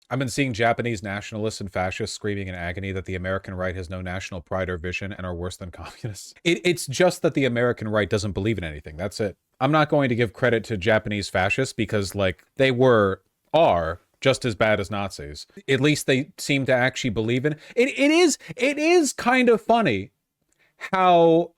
I've been seeing Japanese nationalists and fascists screaming in agony that the American right has no national pride or vision and are worse than communists. It's just that the American right doesn't believe in anything. That's it. I'm not going to give credit to Japanese fascists because, like, they are just as bad as Nazis. At least they seem to actually believe in it. It is kind of funny how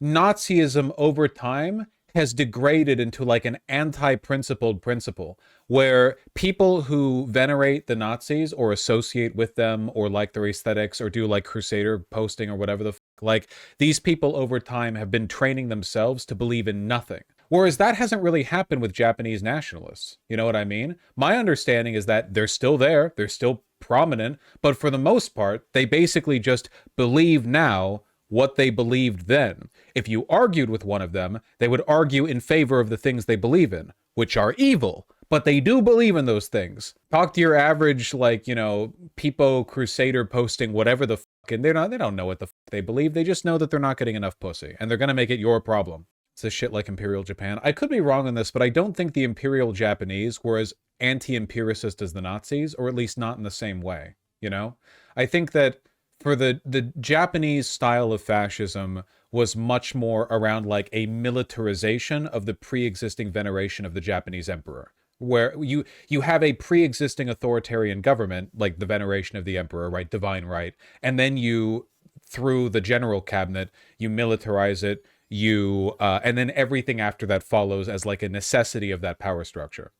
Nazism over time has degraded into like an anti-principled principle where people who venerate the Nazis or associate with them or like their aesthetics or do like crusader posting or whatever like these people over time have been training themselves to believe in nothing. Whereas that hasn't really happened with Japanese nationalists. You know what I mean? My understanding is that they're still there, they're still prominent, but for the most part, they basically just believe now what they believed then. If you argued with one of them, they would argue in favor of the things they believe in, which are evil, but they do believe in those things. Talk to your average, like, peepo crusader posting whatever the fuck, and they don't know what the fuck they believe. They just know that they're not getting enough pussy, and they're gonna make it your problem. It's a shit like Imperial Japan. I could be wrong on this, but I don't think the Imperial Japanese were as anti-empiricist as the Nazis, or at least not in the same way, I think that for the Japanese style of fascism was much more around like a militarization of the pre-existing veneration of the Japanese emperor, where you have a pre-existing authoritarian government, like the veneration of the emperor, right, divine right, and then you, through the general cabinet, you militarize it, and then everything after that follows as like a necessity of that power structure,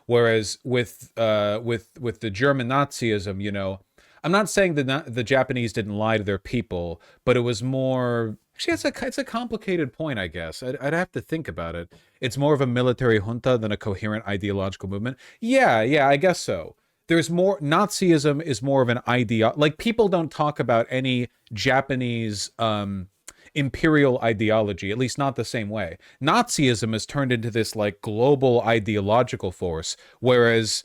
Whereas with the German Nazism, I'm not saying that the Japanese didn't lie to their people, but it was more. Actually, it's a complicated point, I guess. I'd have to think about it. It's more of a military junta than a coherent ideological movement. Yeah, I guess so. There's more. Nazism is more of an idea. Like, people don't talk about any Japanese imperial ideology, at least not the same way. Nazism has turned into this like global ideological force, whereas,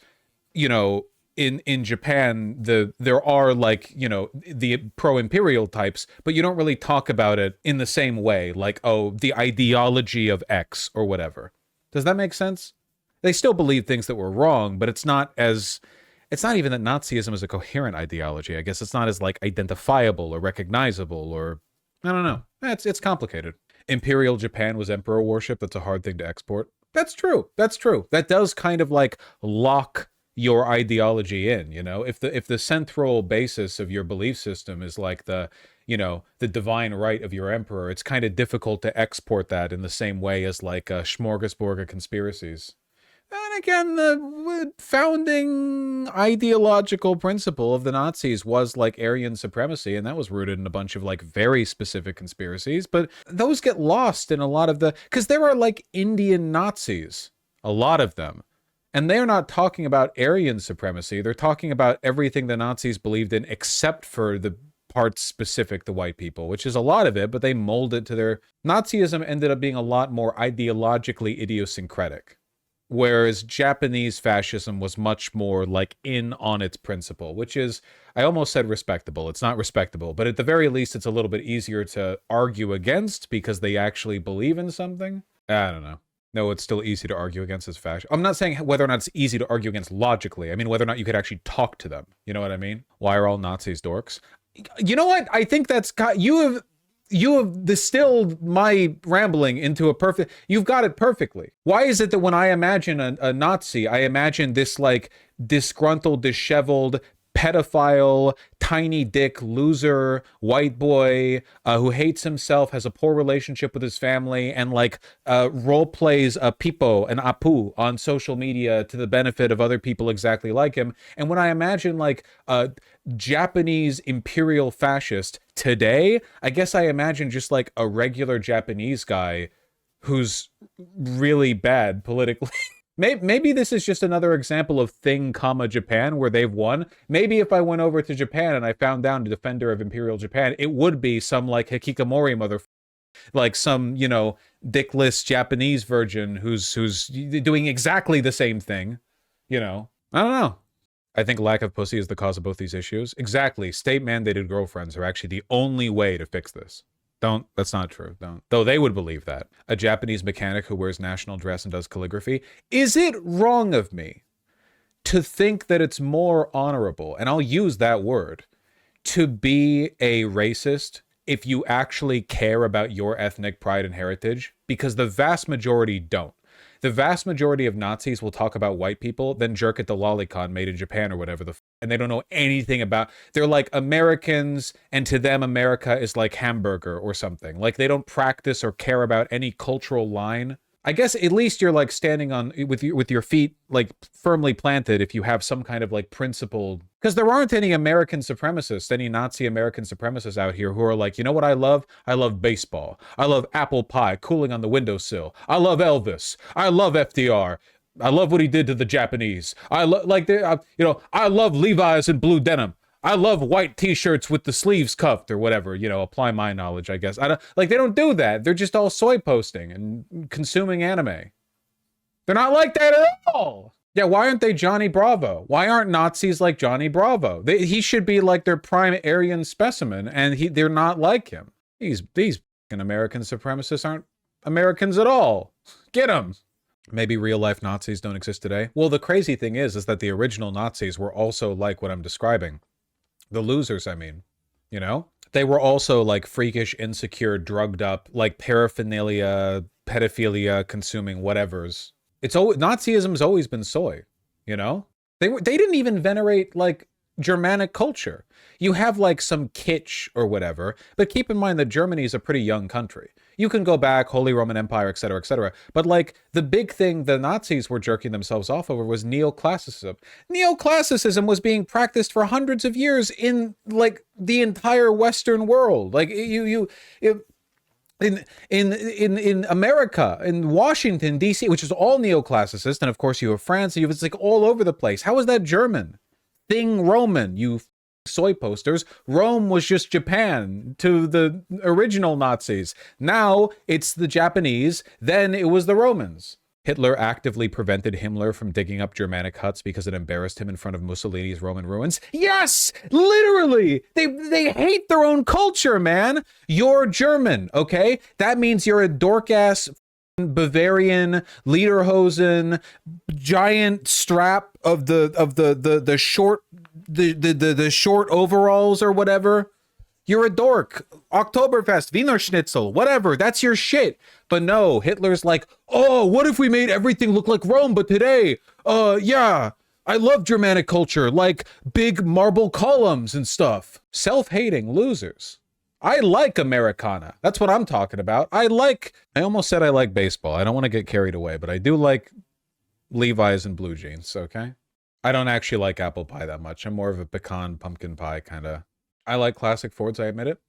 in Japan, there are like, the pro-imperial types, but you don't really talk about it in the same way, like, oh, the ideology of X or whatever. Does that make sense? They still believe things that were wrong, but it's not even that Nazism is a coherent ideology. I guess it's not as like identifiable or recognizable, or I don't know. It's complicated. Imperial Japan was emperor worship. That's a hard thing to export. That's true. That does kind of like lock your ideology in, if the central basis of your belief system is like the divine right of your emperor, it's kind of difficult to export that in the same way as like a smorgasbord of conspiracies. And again, the founding ideological principle of the Nazis was like Aryan supremacy, and that was rooted in a bunch of like very specific conspiracies, but those get lost in a lot of because there are like Indian Nazis, a lot of them. And they're not talking about Aryan supremacy. They're talking about everything the Nazis believed in except for the parts specific to white people, which is a lot of it, but they mold it to their... Nazism ended up being a lot more ideologically idiosyncratic, whereas Japanese fascism was much more like in on its principle, which is, I almost said respectable. It's not respectable, but at the very least, it's a little bit easier to argue against because they actually believe in something. I don't know. No, it's still easy to argue against as fashion. I'm not saying whether or not it's easy to argue against logically. I mean, whether or not you could actually talk to them. You know what I mean? Why are all Nazis dorks? You know what? I think that's got... You have distilled my rambling into a perfect... You've got it perfectly. Why is it that when I imagine a Nazi, I imagine this like disgruntled, disheveled, pedophile, tiny dick, loser, white boy who hates himself, has a poor relationship with his family, and like role plays a pipo, an apu on social media to the benefit of other people exactly like him. And when I imagine like a Japanese imperial fascist today, I guess I imagine just like a regular Japanese guy who's really bad politically. Maybe this is just another example of thing, Japan, where they've won. Maybe if I went over to Japan and I found down a defender of Imperial Japan, it would be some like Hikikomori like some, dickless Japanese virgin who's doing exactly the same thing. I don't know. I think lack of pussy is the cause of both these issues. Exactly. State-mandated girlfriends are actually the only way to fix this. That's not true. Don't. Though they would believe that. A Japanese mechanic who wears national dress and does calligraphy. Is it wrong of me to think that it's more honorable, and I'll use that word, to be a racist if you actually care about your ethnic pride and heritage, because the vast majority don't. The vast majority of Nazis will talk about white people, then jerk at the lolicon made in Japan or whatever and they don't know anything about. They're like Americans, and to them, America is like hamburger or something. Like they don't practice or care about any cultural line. I guess at least you're like standing on with your feet like firmly planted if you have some kind of like principled, because there aren't any American supremacists, any Nazi American supremacists out here who are like, you know what I love? I love baseball. I love apple pie cooling on the windowsill. I love Elvis. I love FDR. I love what he did to the Japanese. I love I love Levi's and blue denim. I love white t-shirts with the sleeves cuffed or whatever, apply my knowledge, I guess. They don't do that. They're just all soy posting and consuming anime. They're not like that at all. Yeah, why aren't they Johnny Bravo? Why aren't Nazis like Johnny Bravo? He should be like their prime Aryan specimen, and they're not like him. These American supremacists aren't Americans at all. Get them. Maybe real-life Nazis don't exist today. Well, the crazy thing is that the original Nazis were also like what I'm describing. The losers, I mean, They were also like freakish, insecure, drugged up, like paraphernalia, pedophilia, consuming whatevers. Nazism's always been soy, They didn't even venerate like Germanic culture. You have like some kitsch or whatever, but keep in mind that Germany is a pretty young country. You can go back, Holy Roman Empire, etc., etc. But like the big thing the Nazis were jerking themselves off over was neoclassicism. Neoclassicism was being practiced for hundreds of years in like the entire Western world. Like in America, in Washington, D.C., which is all neoclassicist, and of course you have France, it's like all over the place. How is that German? Thing Roman, you soy posters. Rome was just Japan to the original Nazis. Now it's the Japanese, then it was the Romans. Hitler actively prevented Himmler from digging up Germanic huts because it embarrassed him in front of Mussolini's Roman ruins. Yes! Literally! They hate their own culture, man! You're German, okay? That means you're a dork-ass Bavarian lederhosen giant strap of the short the short overalls or whatever. You're a dork. Oktoberfest, Wiener Schnitzel, whatever. That's your shit. But no, Hitler's like, oh, what if we made everything look like Rome, but today? Yeah, I love Germanic culture, like big marble columns and stuff. Self-hating losers. I like Americana. That's what I'm talking about. I almost said I like baseball. I don't want to get carried away, but I do like Levi's and blue jeans, okay? I don't actually like apple pie that much. I'm more of a pecan pumpkin pie kind of. I like classic Fords, I admit it.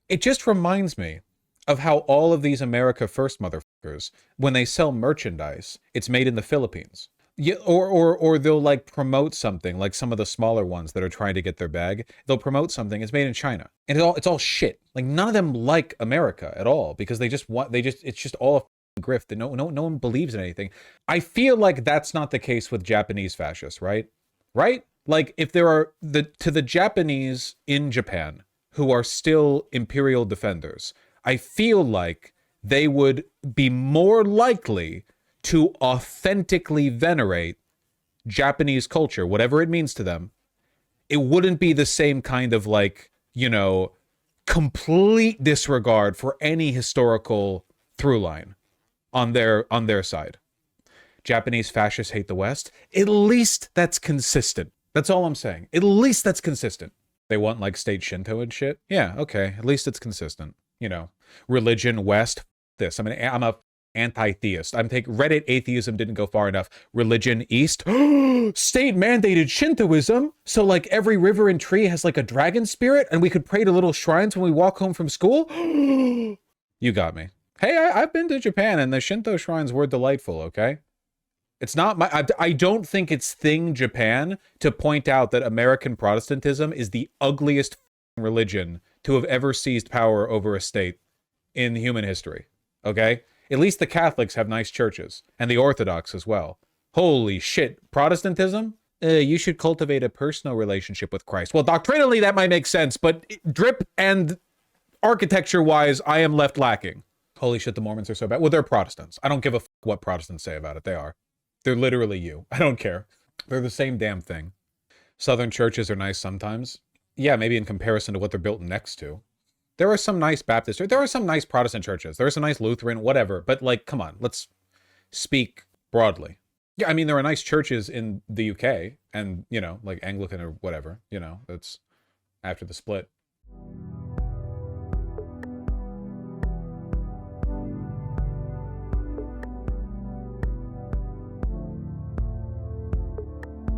It just reminds me of how all of these America First motherfuckers, when they sell merchandise, it's made in the Philippines. Yeah, or they'll like promote something, like some of the smaller ones that are trying to get their bag. They'll promote something, it's made in China. And it's all shit. Like none of them like America at all because it's just all a grift. No one believes in anything. I feel like that's not the case with Japanese fascists, right? Right? Like if there are to the Japanese in Japan who are still imperial defenders, I feel like they would be more likely to authentically venerate Japanese culture, whatever it means to them. It wouldn't be the same kind of like, complete disregard for any historical through line on their side. Japanese fascists hate the West. At least that's consistent. That's all I'm saying. At least that's consistent. They want like state Shinto and shit. Yeah, okay. At least it's consistent. Religion West, this. I mean, I'm a anti-theist. Reddit atheism didn't go far enough. Religion East, state mandated Shintoism. So like every river and tree has like a dragon spirit and we could pray to little shrines when we walk home from school. You got me. Hey, I've been to Japan and the Shinto shrines were delightful, okay? It's not I don't think it's thing Japan to point out that American Protestantism is the ugliest religion to have ever seized power over a state in human history, okay? At least the Catholics have nice churches, and the Orthodox as well. Holy shit, Protestantism? You should cultivate a personal relationship with Christ. Well, doctrinally that might make sense, but drip and architecture-wise, I am left lacking. Holy shit, the Mormons are so bad. Well, they're Protestants. I don't give a fuck what Protestants say about it. They are. They're literally you. I don't care. They're the same damn thing. Southern churches are nice sometimes. Yeah, maybe in comparison to what they're built next to. There are some nice Baptist, there are some nice Protestant churches. There are some nice Lutheran, whatever. But like, come on, let's speak broadly. Yeah, I mean, there are nice churches in the UK and, you know, like Anglican or whatever, you know, that's after the split.